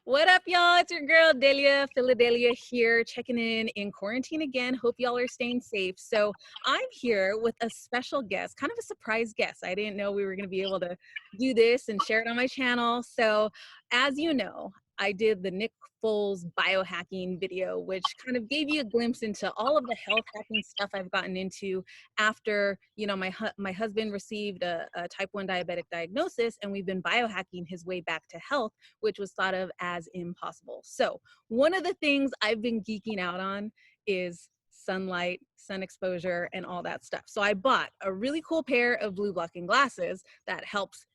What up, y'all? It's your girl, Delia, PhilaDehlia here, checking in quarantine again. Hope y'all are staying safe. So I'm here with a special guest, kind of a surprise guest. I didn't know we were going to be able to do this and share it on my channel. So as you know, I did the Nick Foles biohacking video, which kind of gave you a glimpse into all of the health hacking stuff I've gotten into after, my husband received a type 1 diabetic diagnosis, and we've been biohacking his way back to health, which was thought of as impossible. So one of the things I've been geeking out on is sunlight, sun exposure, and all that stuff. So I bought a really cool pair of blue blocking glasses that helps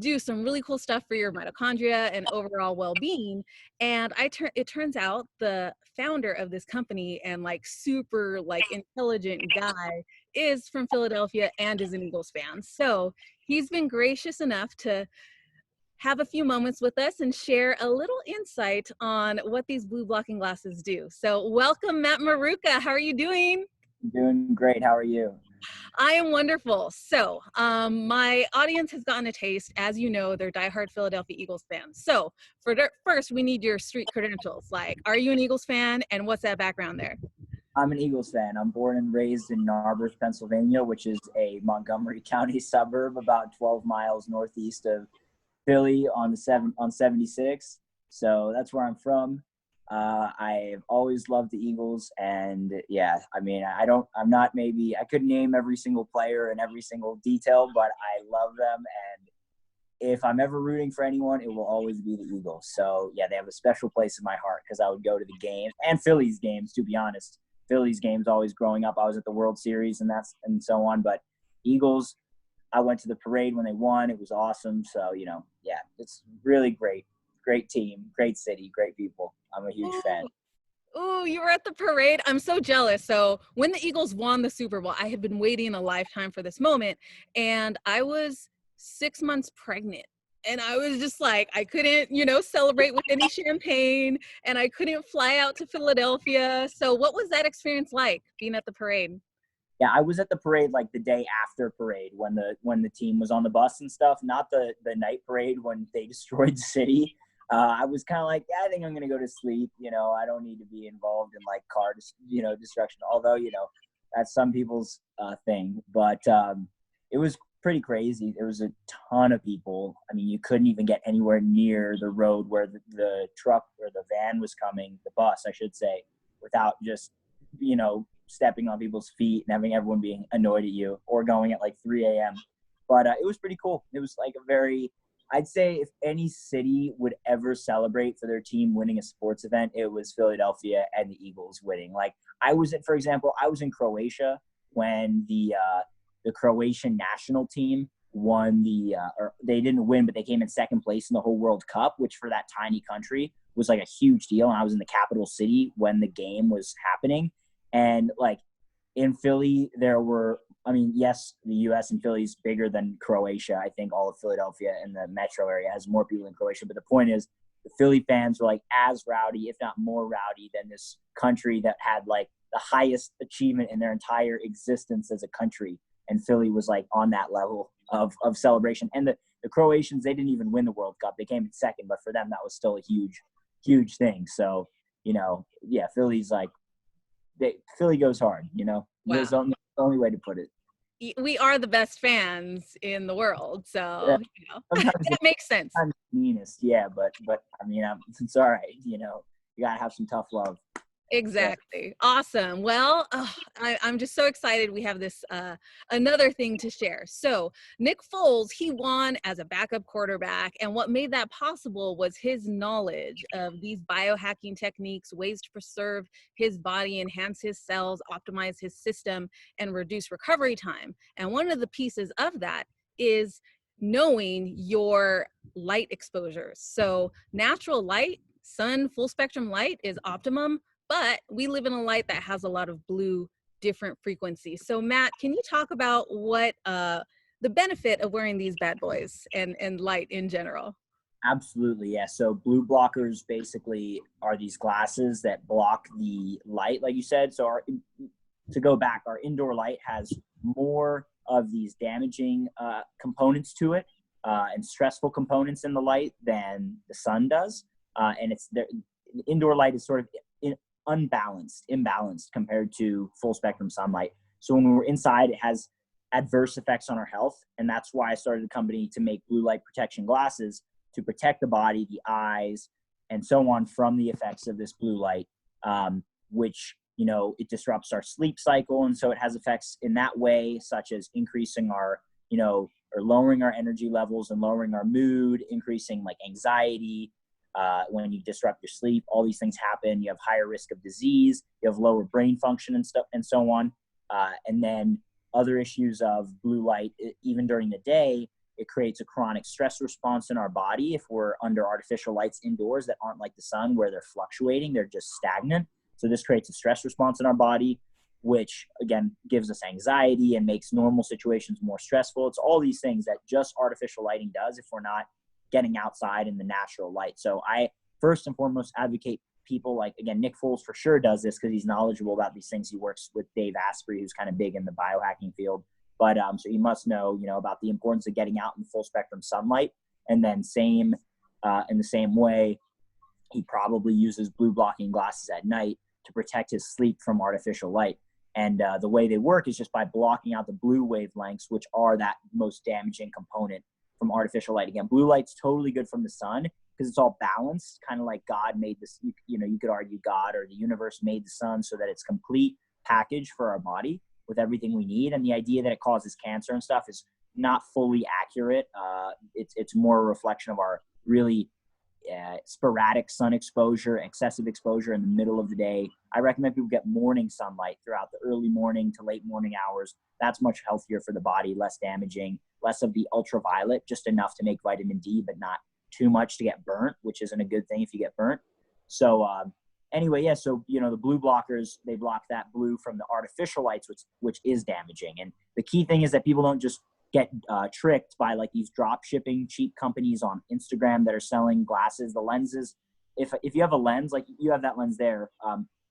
do some really cool stuff for your mitochondria and overall well-being. And it turns out the founder of this company and super intelligent guy is from Philadelphia and is an Eagles fan. So he's been gracious enough to have a few moments with us and share a little insight on what these blue blocking glasses do. So welcome, Matt Maruca. How are you doing? Doing great. How are you? I am wonderful. So my audience has gotten a taste. As you know, they're diehard Philadelphia Eagles fans. So first, we need your street credentials. Like, are you an Eagles fan, and what's that background there? I'm an Eagles fan. I'm born and raised in Narberth, Pennsylvania, which is a Montgomery County suburb about 12 miles northeast of Philly on 76. So that's where I'm from. I've always loved the Eagles, and yeah, I mean, I could name every single player and every single detail, but I love them. And if I'm ever rooting for anyone, it will always be the Eagles. So yeah, they have a special place in my heart because I would go to the games and Phillies games, to be honest. Phillies games always growing up. I was at the World Series and so on, but Eagles, I went to the parade when they won. It was awesome. So, yeah, it's really great. Great team, great city, great people. I'm a huge fan. Oh, you were at the parade. I'm so jealous. So when the Eagles won the Super Bowl, I had been waiting a lifetime for this moment, and I was 6 months pregnant. And I was just like, I couldn't, celebrate with any champagne, and I couldn't fly out to Philadelphia. So what was that experience like, being at the parade? Yeah, I was at the parade like the day after parade when the team was on the bus and stuff, not the night parade when they destroyed the city. I was kind of like, yeah, I think I'm going to go to sleep. I don't need to be involved in like car, destruction. Although, that's some people's thing. But it was pretty crazy. There was a ton of people. I mean, you couldn't even get anywhere near the road where the truck or the van was coming, the bus, I should say, without just, stepping on people's feet and having everyone being annoyed at you or going at like 3 a.m. But it was pretty cool. It was like I'd say if any city would ever celebrate for their team winning a sports event, it was Philadelphia and the Eagles winning. Like for example, I was in Croatia when the Croatian national team won or they didn't win, but they came in second place in the whole World Cup, which for that tiny country was like a huge deal. And I was in the capital city when the game was happening. And like in Philly, yes, the U.S. and Philly's bigger than Croatia. I think all of Philadelphia and the metro area has more people in Croatia. But the point is, the Philly fans were like as rowdy, if not more rowdy, than this country that had like the highest achievement in their entire existence as a country. And Philly was like on that level of celebration. And the Croatians, they didn't even win the World Cup. They came in second, but for them, that was still a huge, huge thing. So, yeah, Philly's like, Philly goes hard, Wow. There's the only way to put it. We are the best fans in the world, so Sometimes that makes sense. I'm meanest, yeah, but I mean, it's all right, you gotta have some tough love. Exactly. Yeah. Awesome. Well, I'm just so excited we have this another thing to share. So Nick Foles, he won as a backup quarterback, and what made that possible was his knowledge of these biohacking techniques, ways to preserve his body, enhance his cells, optimize his system, and reduce recovery time. And one of the pieces of that is knowing your light exposures. So natural light, sun, full spectrum light is optimum, but we live in a light that has a lot of blue different frequencies. So Matt, can you talk about what the benefit of wearing these bad boys and light in general? Absolutely, yeah. So blue blockers basically are these glasses that block the light, like you said. So to go back, our indoor light has more of these damaging components to it and stressful components in the light than the sun does. and it's there. Indoor light is sort of imbalanced compared to full spectrum sunlight. So when we're inside, it has adverse effects on our health. And that's why I started a company to make blue light protection glasses to protect the body, the eyes, and so on from the effects of this blue light, which, you know, it disrupts our sleep cycle. And so it has effects in that way, such as increasing our, you know, or lowering our energy levels and lowering our mood, increasing like anxiety. When you disrupt your sleep, all these things happen. You have higher risk of disease, you have lower brain function and stuff, and so on. And then other issues of blue light, even during the day, it creates a chronic stress response in our body if we're under artificial lights indoors that aren't like the sun, where they're fluctuating, they're just stagnant. So this creates a stress response in our body, which again gives us anxiety and makes normal situations more stressful. It's all these things that just artificial lighting does if we're not getting outside in the natural light. So I first and foremost advocate people like, again, Nick Foles for sure does this because he's knowledgeable about these things. He works with Dave Asprey, who's kind of big in the biohacking field. But so he must know, you know, about the importance of getting out in full spectrum sunlight. And then in the same way, he probably uses blue blocking glasses at night to protect his sleep from artificial light. And the way they work is just by blocking out the blue wavelengths, which are that most damaging component from artificial light. Again, blue light's totally good from the sun because it's all balanced, kind of like God made this, you know, you could argue God or the universe made the sun so that it's complete package for our body with everything we need. And the idea that it causes cancer and stuff is not fully accurate. It's more a reflection of our really sporadic sun exposure, excessive exposure in the middle of the day. I recommend people get morning sunlight throughout the early morning to late morning hours. That's much healthier for the body, less damaging, less of the ultraviolet, just enough to make vitamin D, but not too much to get burnt, which isn't a good thing if you get burnt. So anyway, yeah, so, you know, the blue blockers, they block that blue from the artificial lights, which is damaging. And the key thing is that people don't just get tricked by like these drop shipping cheap companies on Instagram that are selling glasses. The lenses, if you have a lens, like you have that lens there,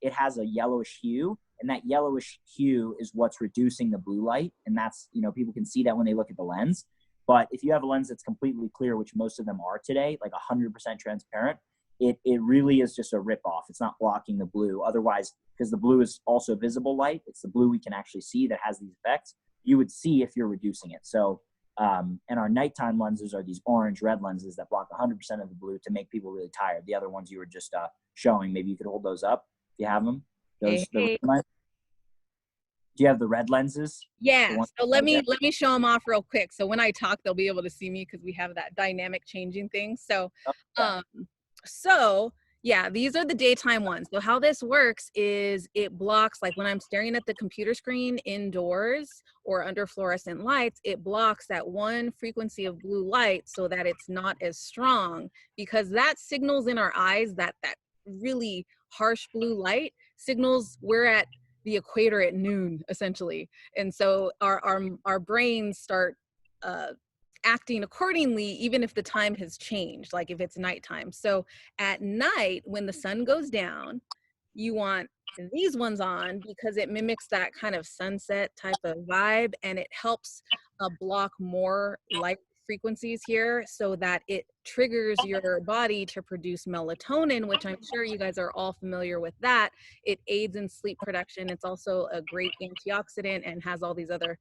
it has a yellowish hue, and that yellowish hue is what's reducing the blue light. And that's, you know, people can see that when they look at the lens. But if you have a lens that's completely clear, which most of them are today, like 100% transparent, it really is just a ripoff. It's not blocking the blue. Otherwise, because the blue is also visible light, it's the blue we can actually see that has these effects. You would see if you're reducing it. So, and our nighttime lenses are these orange red lenses that block 100% of the blue to make people really tired. The other ones you were just showing, maybe you could hold those up if you have them. Those, Hey. do you have the red lenses? Yeah, so let me show them off real quick. So when I talk, they'll be able to see me because we have that dynamic changing thing. So, yeah, these are the daytime ones. So how this works is it blocks, like when I'm staring at the computer screen indoors or under fluorescent lights, it blocks that one frequency of blue light so that it's not as strong, because that signals in our eyes that really harsh blue light signals we're at the equator at noon, essentially. And so our brains start acting accordingly, even if the time has changed, like if it's nighttime. So at night, when the sun goes down, you want these ones on because it mimics that kind of sunset type of vibe, and it helps block more light frequencies here so that it triggers your body to produce melatonin, which I'm sure you guys are all familiar with that. It aids in sleep production. It's also a great antioxidant and has all these other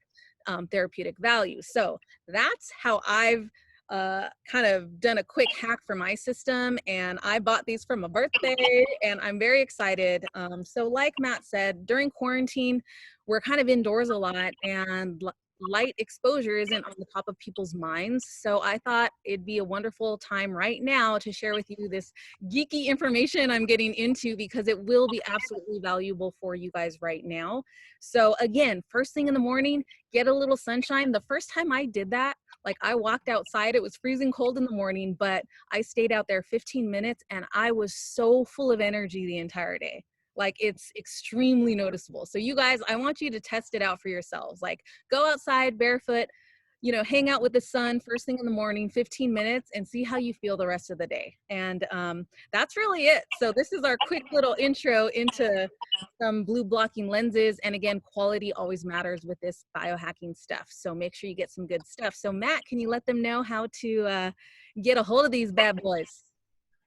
therapeutic values. So that's how I've kind of done a quick hack for my system, and I bought these for my birthday and I'm very excited. So like Matt said, during quarantine, we're kind of indoors a lot and light exposure isn't on the top of people's minds. So I thought it'd be a wonderful time right now to share with you this geeky information I'm getting into, because it will be absolutely valuable for you guys right now. So again, first thing in the morning, get a little sunshine. The first time I did that, like I walked outside, it was freezing cold in the morning, but I stayed out there 15 minutes and I was so full of energy the entire day. Like it's extremely noticeable. So you guys, I want you to test it out for yourselves. Like go outside barefoot, you know, hang out with the sun first thing in the morning, 15 minutes, and see how you feel the rest of the day. And that's really it. So this is our quick little intro into some blue blocking lenses. And again, quality always matters with this biohacking stuff. So make sure you get some good stuff. So Matt, can you let them know how to get a hold of these bad boys?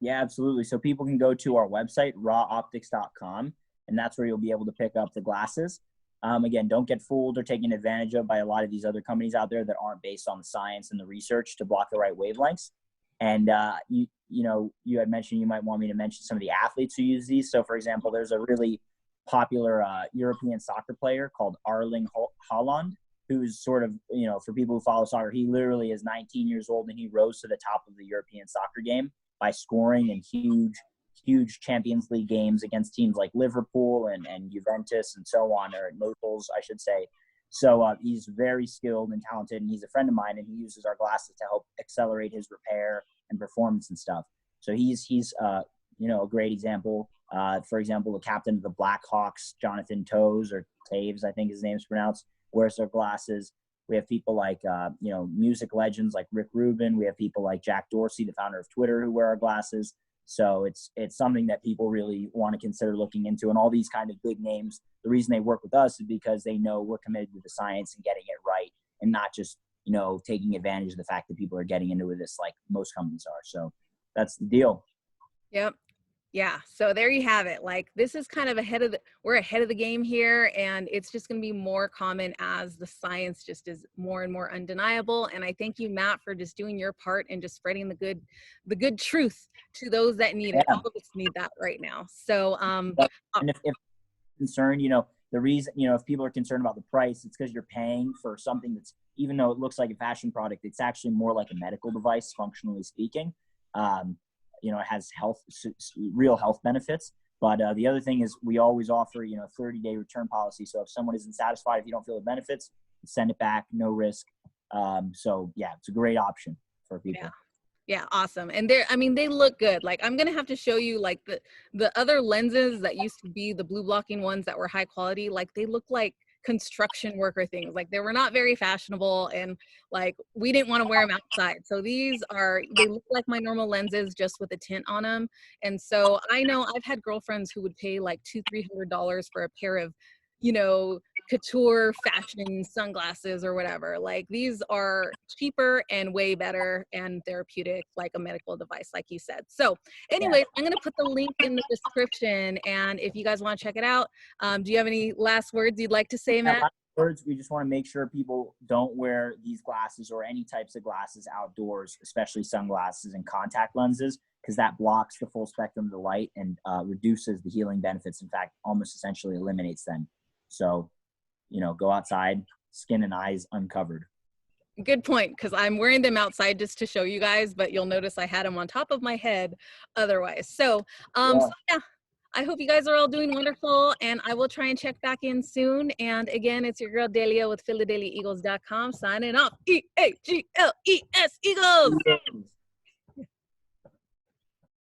Yeah, absolutely. So people can go to our website, rawoptics.com, and that's where you'll be able to pick up the glasses. Again, don't get fooled or taken advantage of by a lot of these other companies out there that aren't based on the science and the research to block the right wavelengths. And you had mentioned you might want me to mention some of the athletes who use these. So, for example, there's a really popular European soccer player called Erling Haaland, who's sort of, for people who follow soccer, he literally is 19 years old and he rose to the top of the European soccer game by scoring in huge Champions League games against teams like Liverpool and Juventus and so on, or Naples, I should say. So he's very skilled and talented, and he's a friend of mine, and he uses our glasses to help accelerate his repair and performance and stuff. So he's a great example. For example, the captain of the Blackhawks, Jonathan Toews, or Taves, I think his name's pronounced, wears their glasses. We have people like, music legends like Rick Rubin. We have people like Jack Dorsey, the founder of Twitter, who wear our glasses. So it's something that people really want to consider looking into. And all these kind of big names, the reason they work with us is because they know we're committed to the science and getting it right, and not just, taking advantage of the fact that people are getting into this like most companies are. So that's the deal. Yep. Yeah. So there you have it. Like, this is kind of we're ahead of the game here, and it's just going to be more common as the science just is more and more undeniable. And I thank you, Matt, for just doing your part and just spreading the good truth to those that need it. Yeah. All of us need that right now. So, and if concerned, the reason, if people are concerned about the price, it's because you're paying for something that's, even though it looks like a fashion product, it's actually more like a medical device, functionally speaking. It has real health benefits. But the other thing is we always offer, 30-day return policy. So if someone isn't satisfied, if you don't feel the benefits, send it back, no risk. So yeah, it's a great option for people. Yeah. Yeah, awesome. And they look good. Like, I'm gonna have to show you like the other lenses that used to be the blue blocking ones that were high quality. Like, they look like construction worker things. Like, they were not very fashionable, and like we didn't want to wear them outside. So they look like my normal lenses, just with a tint on them. And so I know I've had girlfriends who would pay like $200-300 for a pair of, couture fashion sunglasses or whatever. Like, these are cheaper and way better and therapeutic, like a medical device, like you said. So anyways, I'm going to put the link in the description, and if you guys want to check it out, do you have any last words you'd like to say, Matt? Last words, we just want to make sure people don't wear these glasses or any types of glasses outdoors, especially sunglasses and contact lenses, because that blocks the full spectrum of the light and reduces the healing benefits. In fact, almost essentially eliminates them. So, go outside, skin and eyes uncovered. Good point, because I'm wearing them outside just to show you guys, but you'll notice I had them on top of my head otherwise. So, yeah, I hope you guys are all doing wonderful, and I will try and check back in soon. And again, it's your girl Delia with PhilaDehliaEagles.com signing off. EAGLES, Eagles!